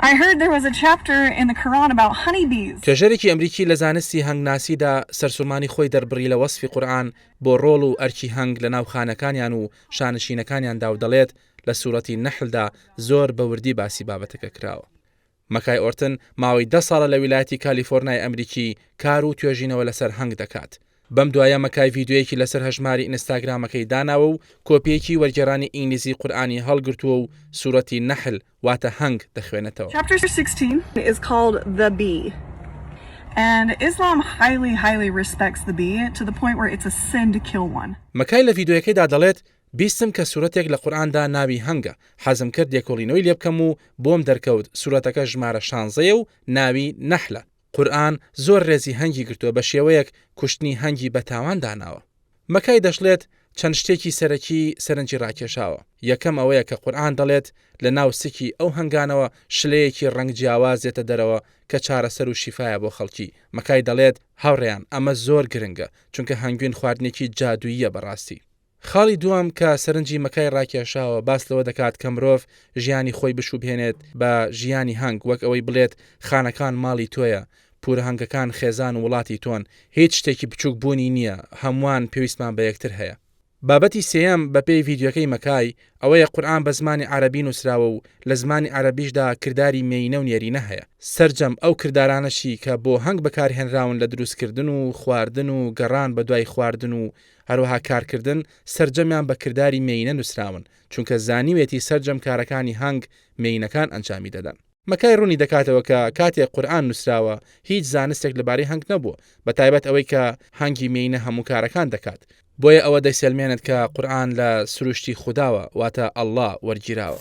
I heard there was a chapter in the Quran about honeybees. توێژەرێکی ئەمریکی لە زانستی هەنگناسیدا سەرسوورمانی خۆی دەربڕی لە وەسفی قورئان بۆ ڕۆڵ و ئەرکی هەنگ لە ناو خانەکانیان و شانشینەکانیاندا و دەڵێت لە سوورەتی نەحلدا زۆر بەوردی باسی بابەتەکە کراوە. مەکای ئۆرتن ماوەی 10 ساڵە لە ویلایەتی کالیفۆرنای ئەمریکی کار و توێژینەوە لەسەر هەنگ دەکات. بەم دوایە مەکای ڤیددیوەیەکی لەسەر هەژماری ئینستاگرامەکەی داناوە و کۆپیەکی وەرگێڕانی ئینگلیزی قورئانی هەڵگرتووە و سوورەتی نەحل واتە هەنگ دەخوێنێتەوە. Chapter 16 is called The Bee. And Islam highly respects the bee to the point where it's a sin to kill one. مەکای لە ڤیددیوەکەیدا دەڵێت بیستم کە سوورەتێک لە قورئاندا ناوی هەنگە، حەزم کرد یەکۆڵینەوەی لێ بکەم و بۆم دەرکەوت سوورەتەکە ژمارە 16 و ناوی نەحلە. قورئان زۆر ڕێزی هەنگی گرتووە بە شێوەیەک کوشتنی هەنگی بەتاوان داناوە. مەکای دەشڵێت چەند شتێکی سەرەکی سەرنجی ڕاکێشاوە. یەکەم ئەوەیە کە قورئان دەڵێت لە ناو سکی ئەو هەنگانەوە شلەیەکی ڕەنگ جیاوازێتە دەرەوە کە چارەسەر و شیفایە بۆ خەڵکی. مەکای دەڵێت هاوڕێیان ئەمە زۆر گرنگە چونکە هەنگوین خواردنێکی جادوویە بەڕاستی. خاڵی دووەم کە سەرنجی مەکای ڕاکێشاوە باس لەوە دەکات کە مرۆڤ ژیانی خۆی بشوبهێنێت بە ژیانی هەنگ وەک ئەوەی بڵێت خانەکان ماڵی تۆیە، پورە هەنگەکان خێزان و وڵاتی تۆن، هیچ شتێکی بچووک بوونی نییە، هەمووان پێویستمان بە یەکتر هەیە. بابەتی سێەم بە پێی ڤیددیوەکەی مەکای ئەوەیە قورئان بە زمانی عەرەبی نووسراوە و لە زمانی عەرەبیشدا کردداری مێینە و نێرینە هەیە. سەرجەم ئەو کردارانەشی کە بۆ هەنگ بەکارهێنراون لە دروستکردن و خواردن و گەڕان بە دوای خواردن و هەروەها کارکردن سەرجەمیان بە کردداری مێینە نووسراون چونکە زانیوێتی سەرجەم کارەکانی هەنگ مێینەکان ئەنجامی دەدەن. مەکای ڕوونی دەکاتەوە کە کاتێک قورئان نووسراوە هیچ زانستێک لەبارەی هەنگ نەبووە، بە تایبەت ئەوەی کە هەنگی مێینە هەموو کارەکان دەکات. بۆیە ئەوە دەیسەلمێنێت کە قورئان لە سروشتی خودداوە واتە ئەڵڵا وەرگیراوە.